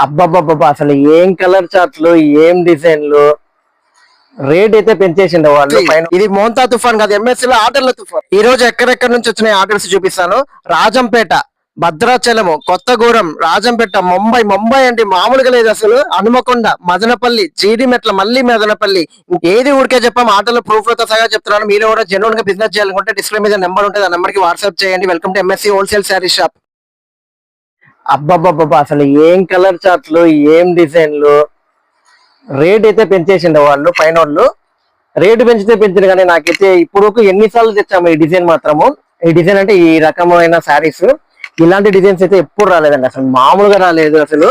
అబ్బబ్బబ్బబ్బా అసలు ఏం కలర్ చార్ట్లు, ఏం డిజైన్లు, రేట్ అయితే పెంచేసిండు వాళ్ళు పైన. ఇది మోంతా తుఫాన్ కాదు, ఎంఎస్సీ లో ఆర్డర్ల తుఫాన్. ఈ రోజు ఎక్కడెక్కడ నుంచి వచ్చినాయి ఆర్డర్స్ చూపిస్తాను. రాజంపేట, భద్రాచలము, కొత్తగూడెం, రాజంపేట, ముంబై అంటే మామూలుగా లేదు అసలు. హనుమకొండ, మదనపల్లి, జీడిమెట్ల, మళ్ళీ మదనపల్లి, ఇంకేది ఊరికే చెప్పాం. ఆటోలో ప్రూఫ్ లతో సగా చెప్తున్నాను. మీరు కూడా జెన్యూన్ గా బిజినెస్ చేయాలనుకుంటే డిస్ప్లే మీద నెంబర్ ఉంటుంది, ఆ నెంబర్ కి వాట్సాప్ చేయండి. Welcome to MSc wholesale sari shop. అబ్బబ్బబ్బబ్బా అసలు ఏం కలర్ చార్ట్లు, ఏం డిజైన్లు, రేట్ అయితే పెంచేసిండు వాళ్ళు పైన వాళ్ళు. రేటు పెంచితే పెంచింది కానీ నాకైతే ఇప్పుడు ఎన్నిసార్లు తెచ్చాము ఈ డిజైన్ మాత్రము. ఈ డిజైన్ అంటే ఈ రకమైన శారీస్, ఇలాంటి డిజైన్స్ అయితే ఎప్పుడు రాలేదండి, అసలు మామూలుగా రాలేదు అసలు.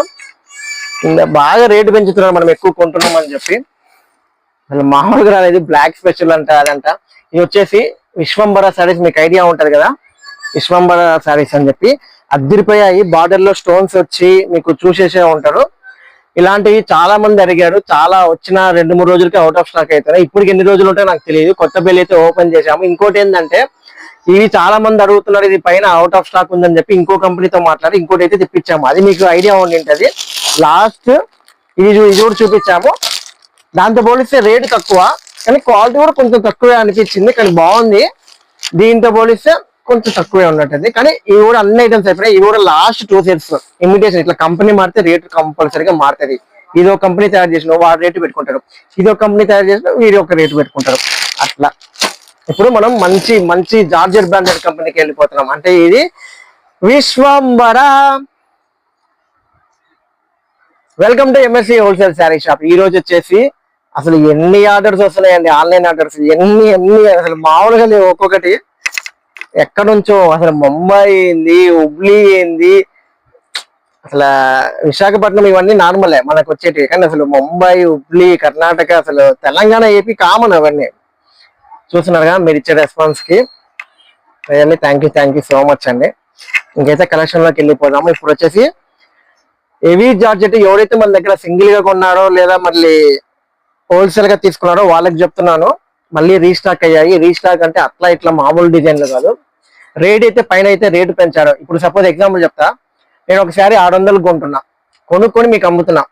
ఇంకా బాగా రేటు పెంచుతున్నారు, మనం ఎక్కువ కొంటున్నాం అని చెప్పి. అసలు మామూలుగా రాలేదు. బ్లాక్ స్పెషల్ అంట అదంట. ఇది వచ్చేసి విశ్వంబర శారీస్, మీకు ఐడియా ఉంటది కదా, విశ్వంబర శారీస్ అని చెప్పి. అద్దరిపోయాయి, బార్డర్ లో స్టోన్స్ వచ్చి మీకు చూసేసే ఉంటారు. ఇలాంటివి చాలా మంది అడిగారు, చాలా వచ్చిన 2-3 రోజులకి అవుట్ ఆఫ్ స్టాక్ అవుతాయి. ఇప్పటికి ఎన్ని రోజులు ఉంటాయో నాకు తెలియదు. కొత్త బిల్ అయితే ఓపెన్ చేసాము. ఇంకోటి ఏంటంటే ఇవి చాలా మంది అడుగుతున్నారు, ఇది పైన అవుట్ ఆఫ్ స్టాక్ ఉందని చెప్పి ఇంకో కంపెనీతో మాట్లాడి ఇంకోటి అయితే తెప్పించాము. అది మీకు ఐడియా ఉండి ఉంటది. లాస్ట్ ఇది కూడా చూపించాము. దాంతో పోలిస్తే రేటు తక్కువ, కానీ క్వాలిటీ కూడా కొంచెం తక్కువే అనిపించింది, కానీ బాగుంది. దీంతో పోలిస్తే కొంచెం తక్కువే ఉన్నట్టుంది. కానీ ఇవి కూడా అన్ని ఐటమ్స్ అయిపోయినాయి. ఇవి కూడా లాస్ట్ 2 సెట్స్ ఇమిటేషన్. ఇట్లా కంపెనీ మారితే రేటు కంపల్సరీగా మారుతుంది. ఇది ఒక కంపెనీ తయారు చేసిన వాడు రేటు పెట్టుకుంటారు, ఇది ఒక కంపెనీ తయారు చేసిన వీడి ఒక రేటు పెట్టుకుంటారు. అట్లా ఇప్పుడు మనం మంచి మంచి జార్జెట్ బ్రాండెడ్ కంపెనీకి వెళ్ళిపోతున్నాం. అంటే ఇది Vishwambhara. Welcome to MSc wholesale sari shop. ఈ రోజు వచ్చేసి అసలు ఎన్ని ఆర్డర్స్ వస్తున్నాయండి, ఆన్లైన్ ఆర్డర్స్ ఎన్ని ఎన్ని అసలు మామూలుగా లేవు. ఒక్కొక్కటి ఎక్కడ నుంచో, అసలు ముంబై ఏంది, హుబ్లీ ఏంది, అసలు విశాఖపట్నం ఇవన్నీ నార్మలే మనకు వచ్చేటివి. కానీ అసలు ముంబై, హుబ్లీ, కర్ణాటక, అసలు తెలంగాణ, ఏపీ కామన్ అవన్నీ. చూస్తున్నారు కదా మీరు ఇచ్చే రెస్పాన్స్ కి. Really thank you so much అండి. ఇంకైతే కలెక్షన్ లోకి వెళ్ళిపోదాము. ఇప్పుడు వచ్చేసి హెవీ జార్జెట్ ఎవరైతే మన దగ్గర సింగిల్ గా కొన్నారో లేదా మళ్ళీ హోల్సేల్ గా తీసుకున్నారో వాళ్ళకి చెప్తున్నాను, మళ్ళీ రీస్టాక్ అయ్యాయి. రీస్టాక్ అంటే అట్లా ఇట్లా మామూలు డిజైన్లు కాదు. రేట్ అయితే పైన అయితే రేటు పెంచారు. ఇప్పుడు సపోజ్ ఎగ్జాంపుల్ చెప్తా, నేను ఒకసారి 600 కొంటున్నా, కొనుక్కొని మీకు అమ్ముతున్నా.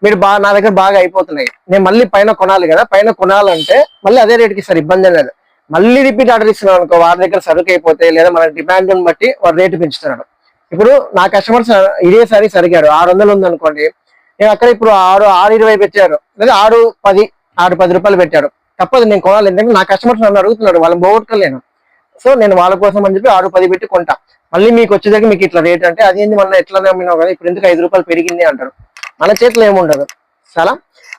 మీరు నా దగ్గర బాగా అయిపోతున్నాయి, నేను మళ్ళీ పైన కొనాలి కదా. పైన కొనాలంటే మళ్ళీ అదే రేటుకి ఇస్తారు, ఇబ్బంది లేదు. మళ్ళీ రిపీట్ ఆర్డర్ ఇస్తున్నాను అనుకో, వారి దగ్గర సరుకు అయిపోతే లేదా మన డిమాండ్ బట్టి వాడు రేటు పెంచుతున్నాడు. ఇప్పుడు నా కస్టమర్స్ ఇదే సారీ సరిగారు 600 ఉంది అనుకోండి, నేను అక్కడ ఇప్పుడు 620 పెట్టారు, లేదా 610 రూపాయలు పెట్టారు. తప్పదు, నేను కొనాలి. ఎందుకంటే నా కస్టమర్స్ నన్ను అడుగుతున్నారు, వాళ్ళని పోగొట్టుకోలేను. సో నేను వాళ్ళ కోసం అని చెప్పి 610 పెట్టి కొంటా. మళ్ళీ మీకు వచ్చేదాకా మీకు ఇట్లా రేట్ అంటే అదేంది మన ఎట్లా నమ్మినావు కదా, ఇప్పుడు ఎందుకు 5 రూపాయలు పెరిగింది అంటారు. మన చేతిలో ఏముండదు చాలా.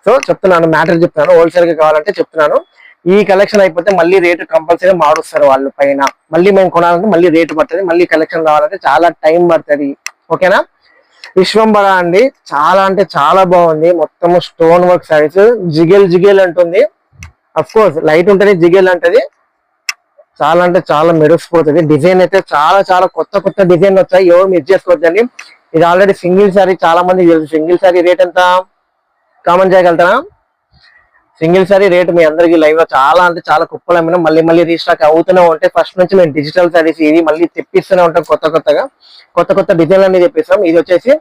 సో చెప్తున్నాను, మ్యాటర్ చెప్తున్నాను. హోల్సేల్ గా కావాలంటే చెప్తున్నాను. ఈ కలెక్షన్ అయిపోతే మళ్ళీ రేటు కంపల్సరీ మారుస్తారు వాళ్ళు పైన. మళ్ళీ మేము కొనాలంటే మళ్ళీ రేటు పడుతుంది, మళ్ళీ కలెక్షన్ కావాలంటే చాలా టైం పడుతుంది. ఓకేనా. విశ్వంబర అండి, చాలా అంటే చాలా బాగుంది. మొత్తం స్టోన్ వర్క్ సారీస్, జిగేల్ అంటుంది. అఫ్ కోర్స్ లైట్ ఉంటుంది, జిగేల్ అంటది. చాలా అంటే చాలా మెరుసిపోతుంది. డిజైన్ అయితే చాలా చాలా కొత్త డిజైన్ వచ్చాయి, ఎవరు మిస్ చేసుకోవద్దండి. ఇది ఆల్రెడీ సింగిల్ సారీ, చాలా మంది తెలుసు. సింగిల్ సారీ రేట్ ఎంత కామెంట్ చేయగలుగుతారా? సింగిల్ సారీ రేట్ మీ అందరికి లైవ్ లో చాలా అంటే చాలా కుప్పలమైన మళ్ళీ రీస్టాక్ అవుతూనే ఉంటాయి. ఫస్ట్ నుంచి మేము డిజిటల్ సారీస్ ఇది మళ్ళీ తెప్పిస్తూనే ఉంటాం, కొత్త డిజైన్లు అన్ని తెప్పిస్తాం. ఇది వచ్చేసి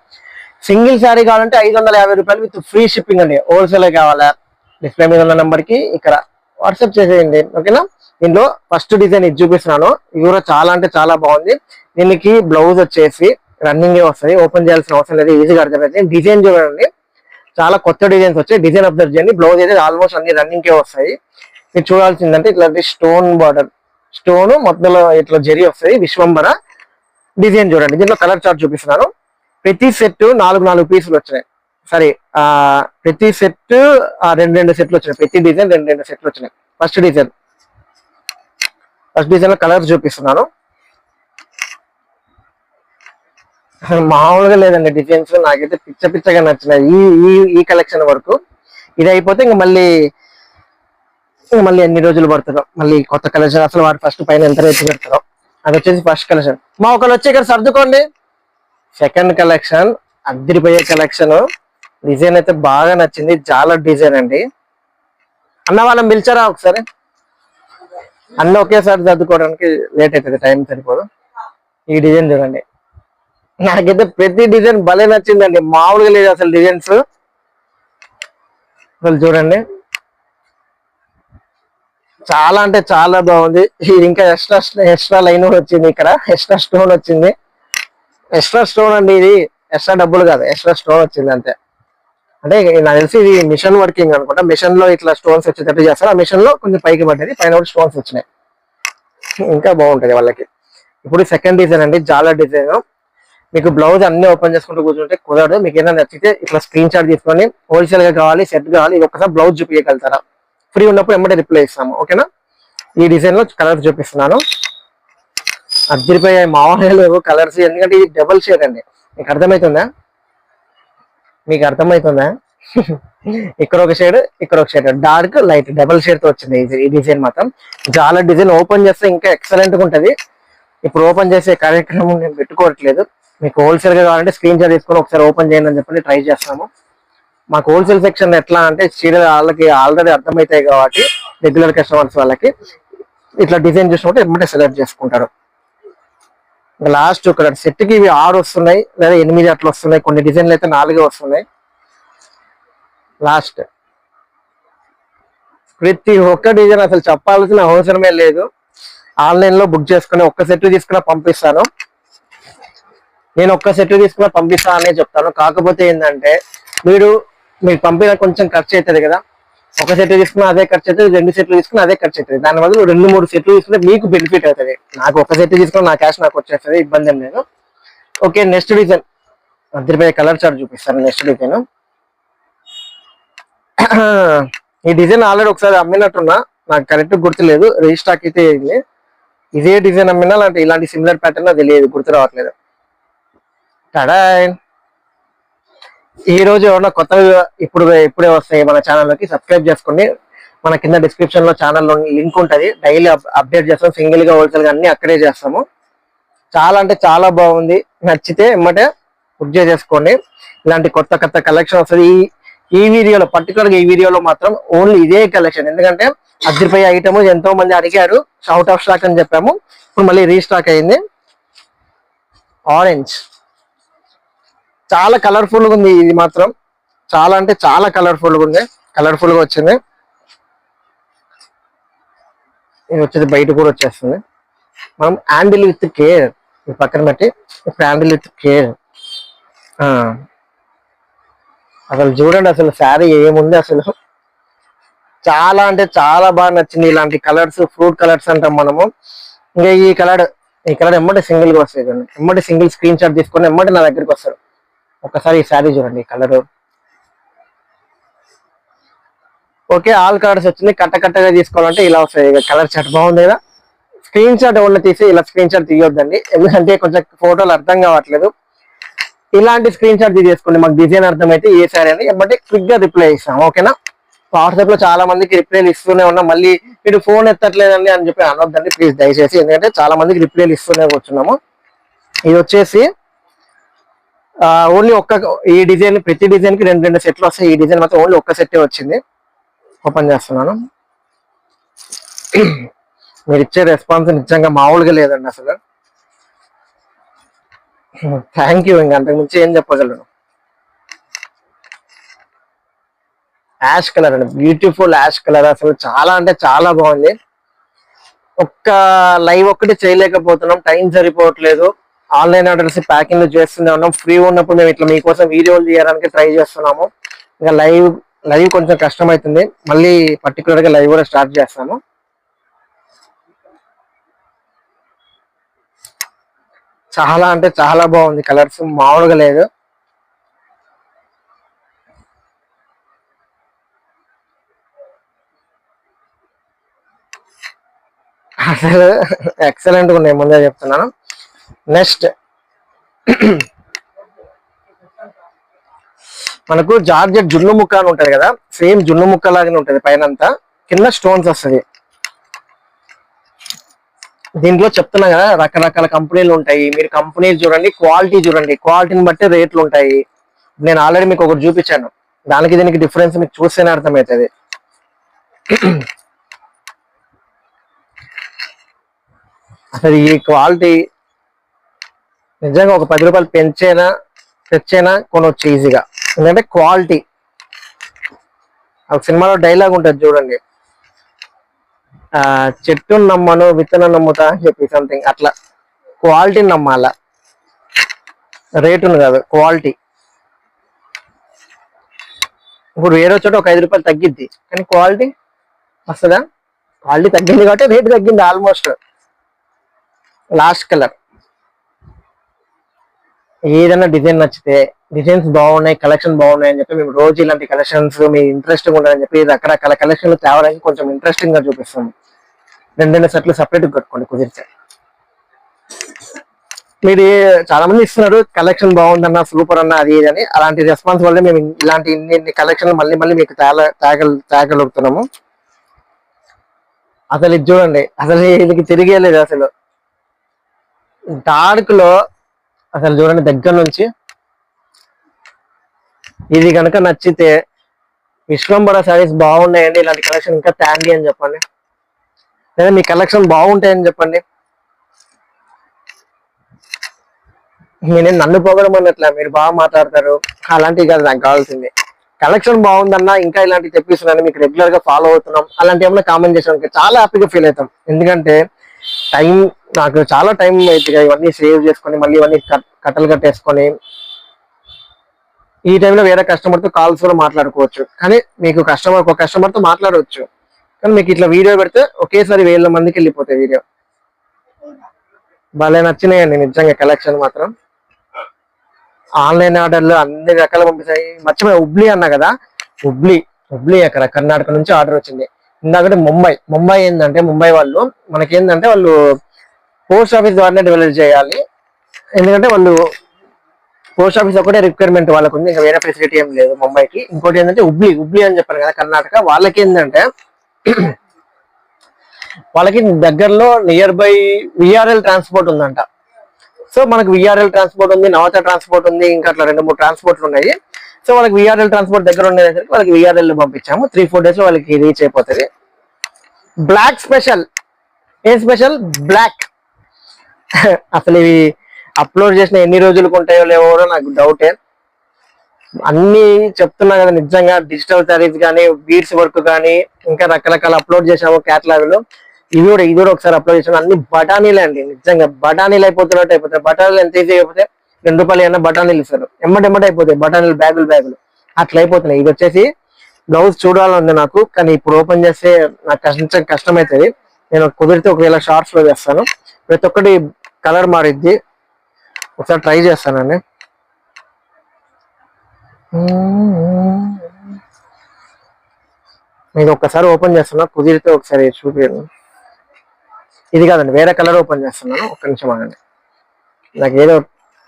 సింగిల్ సారీ కావాలంటే 550 రూపాయలు విత్ ఫ్రీ షిప్పింగ్ అండి. హోల్సేల్ కావాలా, డిస్ప్లే మీద ఉన్న నెంబర్ కి ఇక్కడ వాట్సాప్ చేసేయండి. ఓకేనా. దీనిలో ఫస్ట్ డిజైన్ ఇది చూపిస్తున్నాను. ఇది కూడా చాలా అంటే చాలా బాగుంది. దీనికి బ్లౌజ్ వచ్చేసి రన్నింగ్ వస్తుంది, ఓపెన్ చేయాల్సిన అవసరం లేదు, ఈజీగా అర్థమైంది. డిజైన్ చూడండి, చాలా కొత్త డిజైన్స్ వచ్చాయి. డిజైన్ అబ్జర్వ్ చేయండి. బ్లౌజ్ అయితే ఆల్మోస్ట్ అన్ని రన్నింగ్ కే వస్తాయి. మీరు చూడాల్సిందంటే ఇట్లాంటి స్టోన్ బార్డర్, స్టోన్ మొత్తంలో ఇట్లా జరి వస్తాయి. విశ్వంబర డిజైన్ చూడండి. దీంట్లో కలర్ చార్ట్ చూపిస్తున్నాను. ప్రతి సెట్ 4 పీసులు వచ్చినాయి. సారీ, ప్రతి సెట్ 2 సెట్లు వచ్చినాయి. ప్రతి డిజైన్ 2 సెట్లు వచ్చినాయి. ఫస్ట్ డిజైన్ లో కలర్ చూపిస్తున్నాను. మామూలుగా లేదండి డిజైన్స్, నాకైతే పిచ్చగా నచ్చినాయి ఈ కలెక్షన్ వరకు. ఇది అయిపోతే ఇంక మళ్ళీ ఎన్ని రోజులు పడుతుందో మళ్ళీ కొత్త కలెక్షన్. అసలు వాడు ఫస్ట్ పైన ఎంత రేటు పెడతారో. అది వచ్చేసి ఫస్ట్ కలెక్షన్. మా ఒకళ్ళు వచ్చి ఇక్కడ సర్దుకోండి. సెకండ్ కలెక్షన్ అద్దరిపోయే కలెక్షన్. డిజైన్ అయితే బాగా నచ్చింది, చాలా డిజైన్ అండి. అన్న వాళ్ళని పిలిచారా ఒకసారి? అన్న ఒకేసారి సర్దుకోవడానికి లేట్ అవుతుంది, టైం సరిపోదు. ఈ డిజైన్ చూడండి, నాకైతే ప్రతి డిజైన్ భలే నచ్చిందండి, మామూలుగా లేదు అసలు డిజైన్స్. అసలు చూడండి చాలా అంటే చాలా బాగుంది. ఇది ఇంకా ఎక్స్ట్రా లైన్ వచ్చింది, ఇక్కడ ఎక్స్ట్రా స్టోన్ వచ్చింది. ఎక్స్ట్రా స్టోన్ అండి, ఇది ఎక్స్ట్రా డబ్బులు కాదు, ఎక్స్ట్రా స్టోన్ వచ్చింది అంతే. అంటే నాకు తెలిసి ఇది మిషన్ వర్కింగ్ అనుకుంటా, మిషన్ లో ఇట్లా స్టోన్స్ వచ్చేటట్టు చేస్తారు. ఆ మిషన్ లో కొంచెం పైకి పడ్డది, పైన కూడా స్టోన్స్ వచ్చినాయి, ఇంకా బాగుంటది వాళ్ళకి. ఇప్పుడు సెకండ్ డిజైన్ అండి, జాలర్ డిజైన్. మీకు బ్లౌజ్ అన్ని ఓపెన్ చేసుకుంటూ కూర్చుంటే కుదరదు. మీకు ఏదైనా నచ్చితే ఇట్లా స్క్రీన్ షాట్ తీసుకొని హోల్సేల్ గా కావాలి, సెట్ కావాలి, ఇది ఒక్కసారి బ్లౌజ్ చూపించగలుగుతారా? ఫ్రీ ఉన్నప్పుడు ఎమ్మటే రిప్లై ఇస్తాము, ఓకేనా? ఈ డిజైన్ లో కలర్ చూపిస్తున్నాను. అద్దరిపోయాయి, మామూలుగా లేవు కలర్స్, ఎందుకంటే ఇది డబుల్ షేడ్ అండి. మీకు అర్థమవుతుందా? మీకు అర్థమవుతుందా? ఇక్కడ ఒక షేడ్, ఇక్కడ ఒక shade, dark light double shade తో వచ్చింది ఈ డిజైన్ మాత్రం. చాలా డిజైన్ ఓపెన్ చేస్తే ఇంకా ఎక్సలెంట్ గా ఉంటది. ఇప్పుడు ఓపెన్ చేసే కార్యక్రమం నేను పెట్టుకోవట్లేదు. మీకు హోల్సేల్ గా కావాలంటే స్క్రీన్ షాట్ తీసుకొని ఒకసారి ఓపెన్ చేయండి అని చెప్పి ట్రై చేస్తాము. మాకు హోల్సేల్ సెక్షన్ ఎట్లా అంటే చీరలు వాళ్ళకి ఆల్రెడీ అర్థమవుతాయి కాబట్టి రెగ్యులర్ కస్టమర్స్ వాళ్ళకి ఇట్లా డిజైన్ చూసినప్పుడు ఎమ్మటే సెలెక్ట్ చేసుకుంటారు. లాస్ట్ ఒక సెట్ కి ఇవి 6 వస్తున్నాయి లేదా 8 అట్లా వస్తున్నాయి, కొన్ని డిజైన్లు అయితే 4 వస్తున్నాయి. లాస్ట్ ప్రతి ఒక్క డిజైన్ అసలు చెప్పాల్సిన అవసరమే లేదు. ఆన్లైన్ లో బుక్ చేసుకుని ఒక్క సెట్ తీసుకుని పంపిస్తాను. నేను ఒక్క సెట్ తీసుకుని పంపిస్తా అనే చెప్తాను. కాకపోతే ఏంటంటే మీరు పంపిన కొంచెం ఖర్చు అవుతుంది కదా. ఒక సెట్ తీసుకున్నా అదే ఖర్చు అవుతుంది, 2 సెట్లు తీసుకున్నా అదే ఖర్చు అవుతుంది. దాని బదులు 2-3 సెట్లు తీసుకుంటే మీకు బెనిఫిట్ అవుతుంది. నాకు ఒక సెట్ తీసుకుని నా క్యాష్ నాకు వచ్చేస్తుంది, ఇబ్బంది ఏం లేదు. ఓకే, నెక్స్ట్ డిజైన్ అద్దరిపోయే కలర్ చార్ట్ చూపిస్తాను. నెక్స్ట్ డిజైన్ ఈ డిజైన్ ఆల్రెడీ ఒకసారి అమ్మినట్టున్నా, నాకు కరెక్ట్ గుర్తులేదు, రీస్టాక్ అయితే అయింది. ఇదే డిజైన్ అమ్మినా అంటే ఇలాంటి సిమిలర్ ప్యాటర్న్ తెలియదు, గుర్తు రావట్లేదు. టడా, ఈ రోజు ఎవరన్నా కొత్తగా ఇప్పుడే వస్తాయి మన ఛానల్లోకి, సబ్స్క్రైబ్ చేసుకోండి. మన కింద డిస్క్రిప్షన్ లో ఛానల్ లింక్ ఉంటుంది, డైలీ అప్డేట్ చేస్తాం. సింగిల్ గా హోల్సేల్ గా అన్ని అక్కడే చేస్తాము. చాలా అంటే చాలా బాగుంది, నచ్చితే ఎమ్మటే బుక్ చేసేసుకోండి. ఇలాంటి కొత్త కొత్త కలెక్షన్ వస్తుంది ఈ వీడియోలో, పర్టికులర్ గా ఈ వీడియోలో మాత్రం ఓన్లీ ఇదే కలెక్షన్. ఎందుకంటే అద్దరిపోయే ఐటమ్ ఎంతో మంది అడిగారు, అవుట్ ఆఫ్ స్టాక్ అని చెప్పాము, ఇప్పుడు మళ్ళీ రీస్టాక్ అయింది. ఆరెంజ్ చాలా కలర్ఫుల్ గా ఉంది, ఇది మాత్రం చాలా అంటే చాలా కలర్ఫుల్ గా ఉంది, కలర్ఫుల్ గా వచ్చింది. ఇది వచ్చేది బయట కూడా వచ్చేస్తుంది. మనం హ్యాండిల్ విత్ కేర్ పక్కన పెట్టి హ్యాండిల్ విత్ కేర్. అసలు చూడండి, అసలు శారీ ఏముంది, అసలు చాలా అంటే చాలా బాగా నచ్చింది. ఇలాంటి కలర్స్ ఫ్రూట్ కలర్స్ అంటాం మనము. ఇంకా ఈ కలర్ ఎమ్మటి సింగిల్ గా వస్తాయి చూడండి, ఎమ్మటి సింగిల్ స్క్రీన్ షాట్ తీసుకొని ఎమ్మటి నా దగ్గరికి వస్తారు. ఒకసారి ఈ శారీ చూడండి, ఈ కలర్. ఓకే, ఆల్ కలర్స్ వచ్చింది. కట్టగా తీసుకోవాలంటే ఇలా వస్తాయి. కలర్ చార్ట్ బాగుంది కదా. స్క్రీన్ షాట్ ఎవరిని తీసి ఇలా స్క్రీన్ షాట్ తీయొద్దండి, ఎందుకంటే కొంచెం ఫోటోలు అర్థం కావట్లేదు. ఇలాంటి స్క్రీన్ షాట్ తీసేసుకోండి, మాకు డిజైన్ అర్థమైతే ఏ సారీ అని ఎమ్మటే క్విక్ గా రిప్లై ఇస్తాం, ఓకేనా? వాట్సాప్ లో చాలా మందికి రిప్లైలు ఇస్తూనే ఉన్నాం, మళ్ళీ మీరు ఫోన్ ఎత్తట్లేదండి అని చెప్పి అనొద్దండి ప్లీజ్ దయచేసి, ఎందుకంటే చాలా మందికి రిప్లైలు ఇస్తూనే కూర్చున్నాము. ఇది వచ్చేసి ఓన్లీ ఈ డిజైన్, ప్రతి డిజైన్ కి 2 సెట్లు వస్తాయి. ఈ డిజైన్ మాత్రం ఓన్లీ ఒక్క సెట్టే వచ్చింది. ఓపెన్ చేస్తున్నాను. మీరు ఇచ్చే రెస్పాన్స్ నిజంగా మామూలుగా లేదండి అసలు. థ్యాంక్ యూ, ఇంకా అంతకుమించి ఏం చెప్పగలను. యాష్ కలర్ అండి, బ్యూటిఫుల్ యాష్ కలర్, అసలు చాలా అంటే చాలా బాగుంది. ఒక్క లైవ్ ఒక్కటి చేయలేకపోతున్నాం, టైం సరిపోవట్లేదు. ఆన్లైన్ ఆర్డర్స్ ప్యాకింగ్ చేస్తూనే ఉన్నాం. ఫ్రీ ఉన్నప్పుడు మేము ఇట్లా మీకోసం వీడియోలు తీయడానికి ట్రై చేస్తున్నాము. ఇంకా లైవ్ కొంచెం కష్టమవుతుంది, మళ్ళీ పర్టికులర్ గా లైవ్ కూడా స్టార్ట్ చేస్తాము. చాలా అంటే చాలా బాగుంది, కలర్స్ మామూలుగా లేదు. అసలు ఎక్సలెంట్ గా ఉన్నాయి, ముందే చెప్తున్నాను. నెక్స్ట్ మనకు జార్జెట్ జున్ను ముక్క అని ఉంటది కదా, సేమ్ జున్ను ముక్క లాగానే ఉంటది, పైన అంతా కింద స్టోన్స్ వస్తుంది. దీంట్లో చెప్తున్నా కదా, రకరకాల కంపెనీలు ఉంటాయి. మీరు కంపెనీలు చూడండి, క్వాలిటీ చూడండి, క్వాలిటీని బట్టి రేట్లు ఉంటాయి. నేను ఆల్రెడీ మీకు ఒకటి చూపించాను, దానికి దీనికి డిఫరెన్స్ మీకు చూస్తేనే అర్థమవుతుంది. అసలు ఈ క్వాలిటీ నిజంగా ఒక 10 రూపాయలు తెచ్చైనా కొనవచ్చు ఈజీగా. ఎందుకంటే క్వాలిటీ, ఒక సినిమాలో డైలాగ్ ఉంటుంది చూడండి, చెట్టును నమ్మను విత్తనం నమ్ముతా అని చెప్పి సంథింగ్ అట్లా. క్వాలిటీని నమ్మాల, రేటును కాదు, క్వాలిటీ. ఇప్పుడు వేరే చోట ఒక 5 రూపాయలు తగ్గిద్ది, కానీ క్వాలిటీ వస్తుందా? క్వాలిటీ తగ్గింది కాబట్టి రేటు తగ్గింది ఆల్మోస్ట్. లాస్ట్ కలర్, ఏదైనా డిజైన్ నచ్చితే, డిజైన్స్ బాగున్నాయి, కలెక్షన్ బాగున్నాయి అని చెప్పి మేము రోజు ఇలాంటి కలెక్షన్స్ మీ ఇంట్రెస్టింగ్ ఉండాలని చెప్పి రకరకాల కలెక్షన్లు తేవడానికి కొంచెం ఇంట్రెస్టింగ్ గా చూపిస్తాము. 2 సెట్లు సపరేట్ కట్టుకోండి కుదిరితే. మీరు చాలా మంది ఇస్తున్నారు కలెక్షన్ బాగుందన్న, సూపర్ అన్న, అది ఇది అని. అలాంటి రెస్పాన్స్ వల్ల మేము ఇలాంటి ఇన్ని కలెక్షన్ మళ్ళీ మీకు తేగలుగుతున్నాము. అసలు ఇది చూడండి, అసలు ఇది తిరిగేలేదు. అసలు డార్క్ లో అసలు చూడండి దగ్గర నుంచి. ఇది కనుక నచ్చితే విశ్వంబర సారీస్ బాగున్నాయండి, ఇలాంటి కలెక్షన్ ఇంకా తేండి అని చెప్పండి, లేదా మీ కలెక్షన్ బాగుంటాయని చెప్పండి. నేను నన్ను పొగడం అన్నట్లా, మీరు బాగా మాట్లాడతారు అలాంటివి కాదు నాకు కావాల్సింది. కలెక్షన్ బాగుందన్నా, ఇంకా ఇలాంటివి తెప్పిస్తున్నాను, మీకు రెగ్యులర్ గా ఫాలో అవుతున్నాం, అలాంటి ఏమైనా కామెంట్ చేసానికి చాలా హ్యాపీగా ఫీల్ అవుతాం. ఎందుకంటే నాకు చాలా టైం అవుతుంది ఇవన్నీ సేవ్ చేసుకొని, మళ్ళీ ఇవన్నీ కట్టలు కట్టేసుకొని. ఈ టైంలో వేరే కస్టమర్ తో కాల్స్ కూడా మాట్లాడుకోవచ్చు, కానీ మీకు ఒక కస్టమర్ తో మాట్లాడవచ్చు. కానీ మీకు ఇట్లా వీడియో పెడితే ఒకేసారి 1000 మందికి వెళ్ళిపోతాయి వీడియో. భలే నచ్చినాయండి నిజంగా కలెక్షన్ మాత్రం. ఆన్లైన్ ఆర్డర్లు అన్ని రకాలు పంపిస్తాయి. మర్చిపోయి హుబ్లీ అన్నా కదా, హుబ్లీ అక్కడ కర్ణాటక నుంచి ఆర్డర్ వచ్చింది. ఇందాకంటే ముంబై ఏంటంటే, ముంబై వాళ్ళు మనకేంటంటే వాళ్ళు పోస్ట్ ఆఫీస్ ద్వారానే డెలివరీ చేయాలి. ఎందుకంటే వాళ్ళు పోస్ట్ ఆఫీస్ ఒకటే రిక్వైర్మెంట్ వాళ్ళకు ఉంది, ఇంకా వేరే ఫెసిలిటీ ఏం లేదు ముంబైకి. ఇంకోటి ఏంటంటే హుబ్లీ అని చెప్పాను కదా కర్ణాటక, వాళ్ళకి ఏంటంటే వాళ్ళకి దగ్గరలో నియర్ బై విఆర్ఎల్ ట్రాన్స్పోర్ట్ ఉందంట. సో మనకు విఆర్ఎల్ ట్రాన్స్పోర్ట్ ఉంది, నవత ట్రాన్స్పోర్ట్ ఉంది, ఇంకా అట్లా 2-3 ట్రాన్స్పోర్ట్లు ఉన్నాయి. సో వాళ్ళకి విఆర్ఎల్ ట్రాన్స్పోర్ట్ దగ్గర ఉండేసరికి వాళ్ళకి విఆర్ఎల్ పంపించాము. 3-4 డేస్ లో వాళ్ళకి రీచ్ అయిపోతుంది. బ్లాక్ స్పెషల్, ఏం స్పెషల్? బ్లాక్. అసలు ఇవి అప్లోడ్ చేసిన ఎన్ని రోజులకు ఉంటాయో లేవో నాకు డౌటే. అన్ని చెప్తున్నా కదా, నిజంగా డిజిటల్ శారీస్ కానీ, బీడ్స్ వర్క్ కానీ, ఇంకా రకరకాల అప్లోడ్ చేసాము క్యాటలాగ్ లో. ఇది కూడా ఒకసారి అప్లోడ్ చేసాము. అన్ని బఠానీలే అండి, నిజంగా బఠానీలు అయిపోతాయి. బఠానీలు ఎంత ఈజీ అయిపోతే 2 రూపాయలు ఏమన్నా బఠానీలు ఇస్తారు, ఎమ్మటి అయిపోతాయి బఠానీలు, బ్యాగులు అట్లా అయిపోతున్నాయి. ఇది వచ్చేసి బ్లౌజ్ చూడాలని నాకు, కానీ ఇప్పుడు ఓపెన్ చేస్తే నాకు కష్టమవుతుంది. నేను కుదిరితే ఒకవేళ షార్ట్స్ లో చేస్తాను. ప్రతి ఒక్కటి కలర్ మారిద్ది, ఒకసారి ట్రై చేస్తానండి. నేను ఒక్కసారి ఓపెన్ చేస్తున్నా, కుదిరితే ఒకసారి చూపించండి. ఇది కాదండి, వేరే కలర్ ఓపెన్ చేస్తున్నాను, ఒక్క నిమిషం ఆగండి. నాకు ఏదో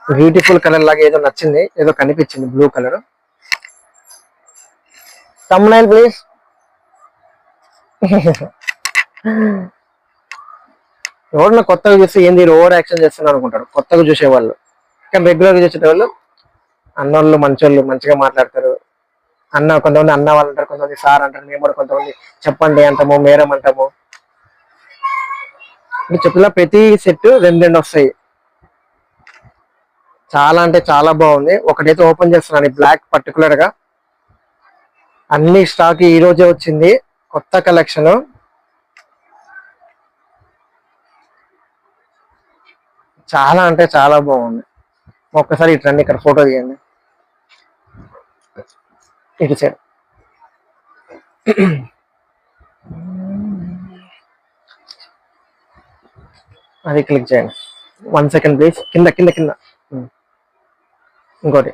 బ్యూటిఫుల్ కలర్ లాగా ఏదో నచ్చింది, ఏదో కనిపించింది, బ్లూ కలర్. thumbnail please. ఎవరన్నా కొత్తగా చూస్తే ఏంది ఓవర్ యాక్షన్ చేస్తున్నారు అనుకుంటారు కొత్తగా చూసేవాళ్ళు, కానీ రెగ్యులర్ గా చూసేవాళ్ళు అన్నోళ్ళు మంచోళ్ళు, మంచిగా మాట్లాడతారు. కొంతమంది అన్న వాళ్ళు అంటారు, కొంతమంది సార్ అంటారు, మేము కూడా కొంతమంది చెప్పండి అంటాము, మేరం అంటాము. చెప్పిన ప్రతి సెట్ 2 వస్తాయి. చాలా అంటే చాలా బాగుంది. ఒకటైతే ఓపెన్ చేస్తున్నాను, బ్లాక్ పర్టికులర్ గా. అన్ని స్టాక్ ఈ రోజే వచ్చింది, కొత్త కలెక్షన్. చాలా అంటే చాలా బాగుంది. ఒక్కసారి ఇటు రండి, ఇక్కడ ఫోటో తీయండి. ఇటు సైడ్ అది క్లిక్ చేయండి. 1 సెకండ్ ప్లీజ్. కింద ఇంకోటి.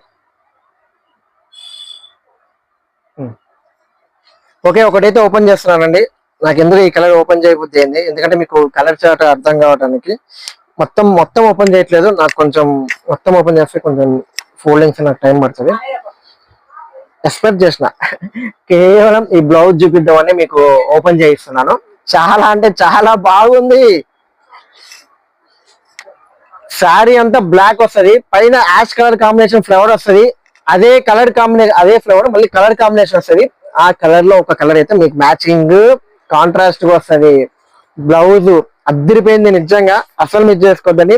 ఓకే, ఒకటైతే ఓపెన్ చేస్తున్నానండి. నాకు ఎందుకు ఈ కలర్ ఓపెన్ చేయబుద్ధి అయింది, ఎందుకంటే మీకు కలర్ చార్ట్ అర్థం కావడానికి. మొత్తం ఓపెన్ చేయట్లేదు, నాకు కొంచెం మొత్తం ఓపెన్ చేస్తే కొంచెం ఫోల్డింగ్స్ నాకు టైం పడుతుంది. ఎక్స్పెక్ట్ చేసిన కేవలం ఈ బ్లౌజ్ చూపిద్దామని మీకు ఓపెన్ చేయిస్తున్నాను. చాలా అంటే చాలా బాగుంది. శారీ అంతా బ్లాక్ వస్తుంది, పైన యాష్ కలర్ కాంబినేషన్ ఫ్లవర్ వస్తుంది. అదే కలర్ కాంబినేషన్, అదే ఫ్లవర్ మళ్ళీ కలర్ కాంబినేషన్ వస్తుంది. ఆ కలర్ లో ఒక కలర్ అయితే మీకు మ్యాచింగ్ కాంట్రాస్ట్ గా వస్తుంది. బ్లౌజ్ అద్దరిపోయింది నిజంగా, అసలు మిస్ చేసుకోవద్దని.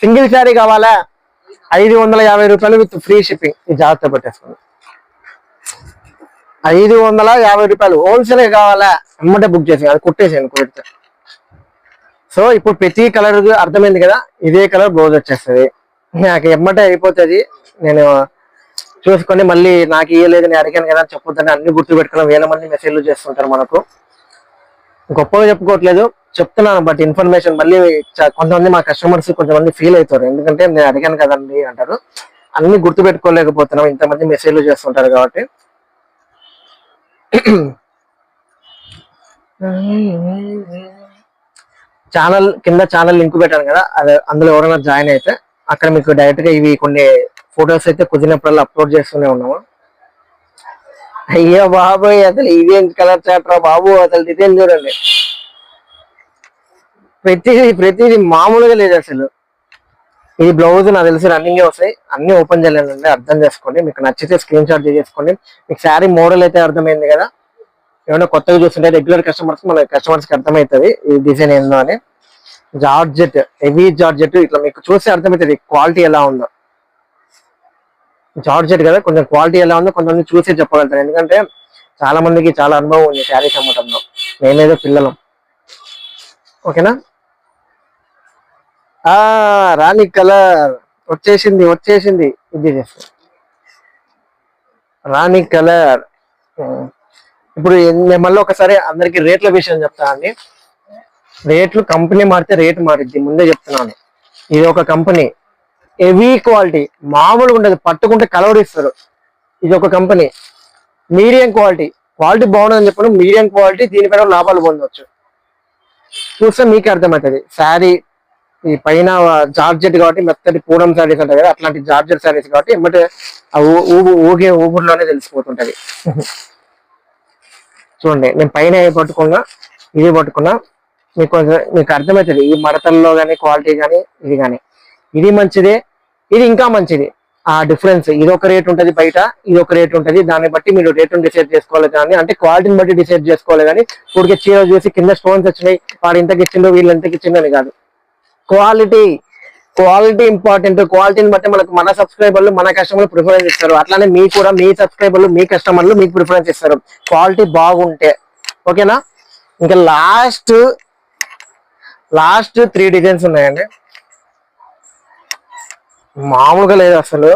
సింగిల్ శారీ కావాలా, 550 రూపాయలు విత్ ఫ్రీ షిప్పింగ్. ఈ జాగ్రత్త పెట్టేసుకోండి. 550 రూపాయలు. హోల్సేల్ కావాలా ఎమ్మటే బుక్ చేసి అది కుట్టేసాను కుడితే. సో ఇప్పుడు ప్రతి కలర్ అర్థమైంది కదా, ఇదే కలర్ బ్లౌజ్ వచ్చేస్తుంది. నాకు ఎమ్మటే అయిపోతుంది. నేను చూసుకొని మళ్ళీ నాకు ఇయ్యలేదు నేను అడిగాను కదా అని చెప్పొద్దని అన్ని గుర్తు పెట్టుకున్నాం. 1000 మంది మెసేజ్లు చేస్తుంటారు మనకు. గొప్పగా చెప్పుకోవట్లేదు, చెప్తున్నాను. బట్ ఇన్ఫర్మేషన్ మళ్ళీ కొంతమంది మా కస్టమర్స్ కొంతమంది ఫీల్ అవుతారు. ఎందుకంటే నేను అడిగాను కదండి అంటారు. అన్ని గుర్తు పెట్టుకోలేకపోతున్నాం, ఇంతమంది మెసేజ్లు చేస్తుంటారు కాబట్టి. ఛానల్ కింద ఛానల్ లింక్ పెట్టాను కదా, అది అందులో ఎవరైనా జాయిన్ అయితే అక్కడ మీకు డైరెక్ట్ గా ఇవి కొన్ని ఫొటోస్ అయితే కుదిరినప్పుడల్లా అప్లోడ్ చేస్తూనే ఉన్నాము. అయ్యో బాబోయ్, అసలు ఇదేం కలర్ చాట్రా బాబు, అసలు డిజైన్ చూడండి. ప్రతిదీ మామూలుగా లేదు అసలు. ఈ బ్లౌజ్ నాకు తెలిసి రన్నింగ్ వస్తాయి, అన్ని ఓపెన్ చేయలేనండి. అర్థం చేసుకోండి, మీకు నచ్చితే స్క్రీన్ షాట్ చేసుకోండి. మీకు శారీ మోడల్ అయితే అర్థమైంది కదా. ఏమైనా కొత్తగా చూస్తుంటే రెగ్యులర్ కస్టమర్స్ మన కస్టమర్స్కి అర్థమవుతుంది ఈ డిజైన్ ఏందో అని. జార్జెట్, హెవీ జార్జెట్, ఇట్లా మీకు చూస్తే అర్థమవుతుంది క్వాలిటీ ఎలా ఉందో. జార్జెట్ కదా, కొంచెం క్వాలిటీ ఎలా ఉందో కొంతమంది చూసి చెప్పగలుగుతారు. ఎందుకంటే చాలా మందికి చాలా అనుభవం ఉంది శారీస్ అమ్మటంలో, నేనేదో పిల్లలం. ఓకేనా. రాణి కలర్ వచ్చేసింది. ఇది రాణి కలర్. ఇప్పుడు నేను మళ్ళీ ఒకసారి అందరికి రేట్ల విషయం చెప్తా అండి. రేట్లు కంపెనీ మారితే రేట్ మారిద్ది, ముందే చెప్తున్నాను. ఇది ఒక కంపెనీ, హెవీ క్వాలిటీ, మామూలుగా ఉండదు, పట్టుకుంటే కలవరిస్తారు. ఇది ఒక కంపెనీ, మీడియం క్వాలిటీ బాగుండదని చెప్పను, మీడియం క్వాలిటీ, దీనిపైన లాభాలు పొందవచ్చు. చూస్తే మీకు అర్థమవుతుంది. శారీ ఈ పైన జార్జెట్ కాబట్టి మెత్తటి పూనం శారీస్ అంటారు కదా, అట్లాంటి జార్జెట్ శారీస్ కాబట్టి ఎమ్మటే ఊబుర్లోనే తెలిసిపోతుంటది. చూడండి, నేను పైన పట్టుకున్నా, ఇది పట్టుకున్నా, మీకు అర్థమవుతుంది ఈ మడతల్లో కానీ క్వాలిటీ కానీ ఇది కానీ. ఇది మంచిదే, ఇది ఇంకా మంచిది. ఆ డిఫరెన్స్, ఇది ఒక రేట్ ఉంటుంది బయట, ఇది ఒక రేట్ ఉంటుంది. దాన్ని బట్టి మీరు రేటును డిసైడ్ చేసుకోవాలి కానీ, అంటే క్వాలిటీని బట్టి డిసైడ్ చేసుకోవాలి కానీ ఊరికే చీర చూసి కింద స్టోన్స్ వచ్చినాయి వాడు ఇంతకి ఇచ్చిండో వీళ్ళు ఎంతకి ఇచ్చిండో కాదు. Quality important. క్వాలిటీని బట్టి మన సబ్స్క్రైబర్లు మన కస్టమర్లు ప్రిఫరెన్స్ ఇస్తారు. అట్లానే మీ కూడా మీ సబ్స్క్రైబర్లు మీ కస్టమర్లు మీకు ప్రిఫరెన్స్ ఇస్తారు క్వాలిటీ బాగుంటే. ఓకేనా. ఇంకా లాస్ట్ 3 డిజైన్స్ ఉన్నాయండి, మామూలుగా లేదు అసలు.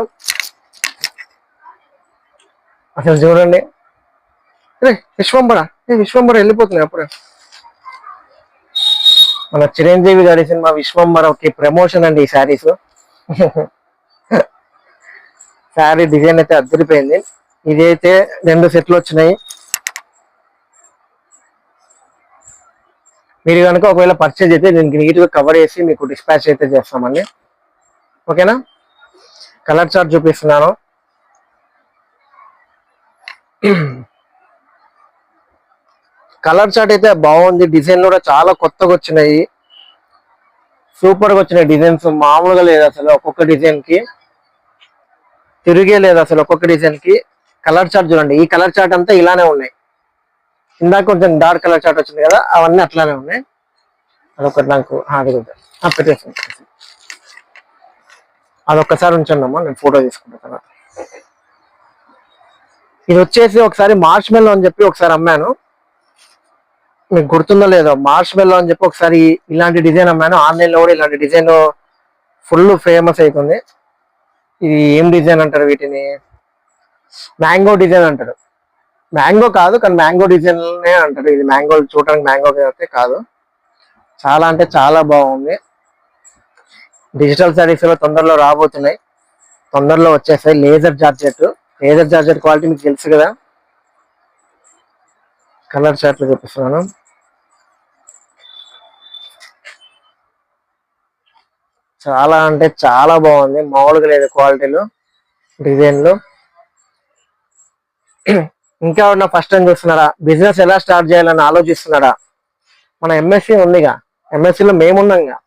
చూడండి, విశ్వంబర వెళ్ళిపోతుంది అప్పుడే. మన చిరంజీవి గారి సినిమా విశ్వంబరకి ప్రమోషన్ అండి ఈ శారీస్. శారీ డిజైన్ అయితే అద్దరిపోయింది. ఇదైతే 2 సెట్లు వచ్చినాయి. మీరు కనుక ఒకవేళ పర్చేజ్ అయితే దీనికి నీట్ గా కవర్ చేసి మీకు డిస్పాచ్ అయితే చేస్తామండి. ఓకేనా. కలర్ చార్ట్ చూపిస్తున్నాను. కలర్ చార్ట్ అయితే బాగుంది. డిజైన్ కూడా చాలా కొత్తగా వచ్చినాయి, సూపర్ గా వచ్చినాయి డిజైన్స్. మామూలుగా లేదు అసలు, ఒక్కొక్క డిజైన్ కి తిరిగే లేదు అసలు. ఒక్కొక్క డిజైన్ కి కలర్ చార్ట్ చూడండి. ఈ కలర్ చార్ట్ అంతా ఇలానే ఉన్నాయి. ఇందాక కొంచెం డార్క్ కలర్ చార్ట్ వచ్చింది కదా, అవన్నీ అట్లానే ఉన్నాయి. అదొకటి నాకు పెట్టేసి అదొక్కసారి ఉంచండమ్మా, నేను ఫోటో తీసుకుంటా కదా. ఇది వచ్చేసి ఒకసారి మార్చ్ మెల్లో అని చెప్పి ఒకసారి అమ్మాను, మీకు గుర్తుందో లేదో. మార్చ్ మెల్లో అని చెప్పి ఒకసారి ఇలాంటి డిజైన్ అమ్మాను. ఆన్లైన్ లో కూడా ఇలాంటి డిజైన్ ఫుల్ ఫేమస్ అవుతుంది. ఇది ఏం డిజైన్ అంటారు వీటిని, మ్యాంగో డిజైన్ అంటారు. మ్యాంగో కాదు కానీ మ్యాంగో డిజైన్ అంటారు. ఇది మ్యాంగో చూడడానికి మ్యాంగో అయితే కాదు. చాలా అంటే చాలా బాగుంది. డిజిటల్ శారీస్ లో తొందరలో రాబోతున్నాయి, తొందరలో వచ్చేస్తాయి. లేజర్ జార్జెట్ క్వాలిటీ మీకు తెలుసు కదా. కలర్ చార్ట్లు చూపిస్తున్నాను. చాలా అంటే చాలా బాగుంది, మామూలుగా లేదు క్వాలిటీలు డిజైన్లు. ఇంకా ఉన్న ఫస్ట్ టైం చూస్తున్నారా, బిజినెస్ ఎలా స్టార్ట్ చేయాలని ఆలోచిస్తున్నారా, మన ఎంఎస్సి ఉందిగా, ఎంఎస్సిలో మేమున్నాంగా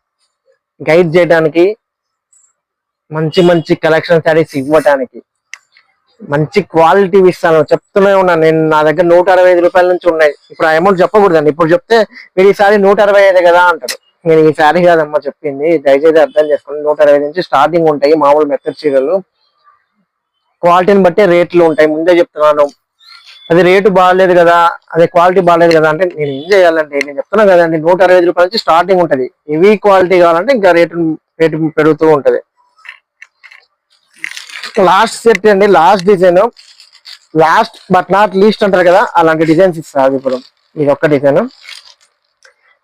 గైడ్ చేయడానికి, మంచి మంచి కలెక్షన్ శారీస్ ఇవ్వటానికి, మంచి క్వాలిటీ ఇస్తాను చెప్తూనే ఉన్నాను నేను. నా దగ్గర 165 రూపాయల నుంచి ఉన్నాయి. ఇప్పుడు ఆ అమౌంట్ చెప్పకూడదండి, ఇప్పుడు చెప్తే మీరు ఈసారి 165 కదా అంటారు. నేను ఈ శారీ కాదమ్మా చెప్పింది, దయచేసి అర్థం చేసుకోండి. 120 నుంచి స్టార్టింగ్ ఉంటాయి మామూలు మెత్తడి చీరలు. క్వాలిటీని బట్టి రేట్లు ఉంటాయి, ముందే చెప్తున్నాను. అది రేటు బాగాలేదు కదా, అదే క్వాలిటీ బాగాలేదు కదా అంటే నేను ఏం చేయాలంటే, నేను చెప్తున్నా కదండి 165 రూపాయల నుంచి స్టార్టింగ్ ఉంటది. హెవీ క్వాలిటీ కావాలంటే ఇంకా రేటు పెరుగుతూ ఉంటది. లాస్ట్ సెట్ అండి, last design, last but not least అంటారు కదా, అలాంటి డిజైన్స్ ఇస్తారు. ఇప్పుడు ఇది ఒక్క డిజైన్.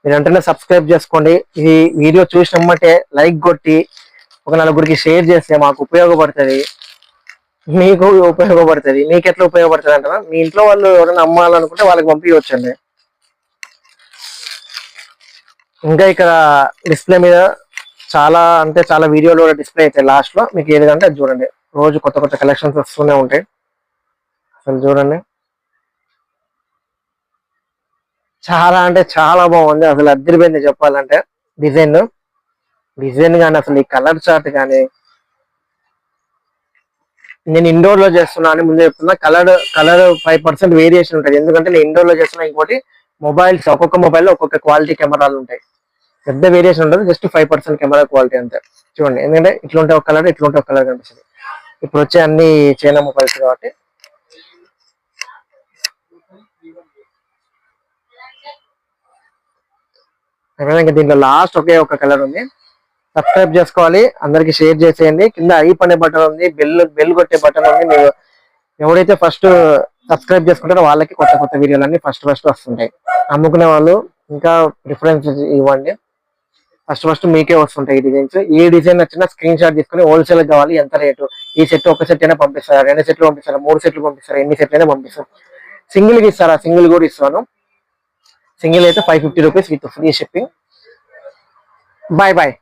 మీరు వెంటనే సబ్స్క్రైబ్ చేసుకోండి. ఈ వీడియో చూసినమ్మంటే లైక్ కొట్టి ఒక నలుగురికి షేర్ చేస్తే మాకు ఉపయోగపడుతుంది, మీకు ఉపయోగపడుతుంది. మీకు ఎట్లా ఉపయోగపడుతుంది అంటారా, మీ ఇంట్లో వాళ్ళు ఎవరైనా అమ్మాలనుకుంటే వాళ్ళకి పంపించవచ్చండి. ఇంకా ఇక్కడ డిస్ప్లే మీద చాలా అంటే చాలా వీడియోలు కూడా డిస్ప్లే అవుతాయి. లాస్ట్ లో మీకు ఏదంటే అది చూడండి. రోజు కొత్త కొత్త కలెక్షన్స్ వస్తూనే ఉంటాయి. అసలు చూడండి, చాలా అంటే చాలా బాగుంది. అసలు అద్దరిపోయింది చెప్పాలంటే. డిజైన్ కానీ అసలు ఈ కలర్ చార్ట్ కానీ, నేను ఇండోర్ లో చేస్తున్నా అని ముందే చెప్తున్నా. కలర్ 5% వేరియేషన్ ఉంటుంది, ఎందుకంటే నేను ఇండోర్ లో చేస్తున్నా. ఇంకోటి మొబైల్స్, ఒక్కొక్క మొబైల్లో ఒక్కొక్క క్వాలిటీ కెమెరాలు ఉంటాయి, పెద్ద వేరియేషన్ ఉంటుంది. జస్ట్ 5% కెమెరా క్వాలిటీ అంతే. చూడండి, ఎందుకంటే ఇట్లుంటే ఒక కలర్, ఇట్లుంటే ఒక కలర్ కనిపిస్తుంది. ఇప్పుడు వచ్చే అన్ని చైనా మొబైల్స్ కాబట్టి. ఇంకా దీంట్లో లాస్ట్ ఒకే ఒక కలర్ ఉంది. సబ్స్క్రైబ్ చేసుకోవాలి, అందరికి షేర్ చేసేయండి. కింద ఐప్ అనే బటన్ ఉంది, బెల్ కొట్టే బటన్ ఉంది. మీరు ఎవరైతే ఫస్ట్ సబ్స్క్రైబ్ చేసుకుంటారో వాళ్ళకి కొత్త కొత్త వీడియోలన్నీ ఫస్ట్ వస్తుంటాయి. అమ్ముకునే వాళ్ళు ఇంకా ప్రిఫరెన్స్ ఇవ్వండి. ఫస్ట్ మీకే వస్తుంటాయి ఈ డిజైన్స్. ఏ డిజైన్ వచ్చినా స్క్రీన్ షాట్ తీసుకుని హోల్సేల్ కావాలి, ఎంత రేటు, ఈ సెట్ ఒక సెట్ అయినా పంపిస్తారా, 2 సెట్లు పంపిస్తారా, 3 సెట్లు పంపిస్తారా, ఎన్ని సెట్లు అయినా పంపిస్తాం. సింగిల్ కి ఇస్తారా, సింగిల్ కూడా ఇస్తాను. సింగిల్ అయితే 550 rupees with free shipping. Bye bye.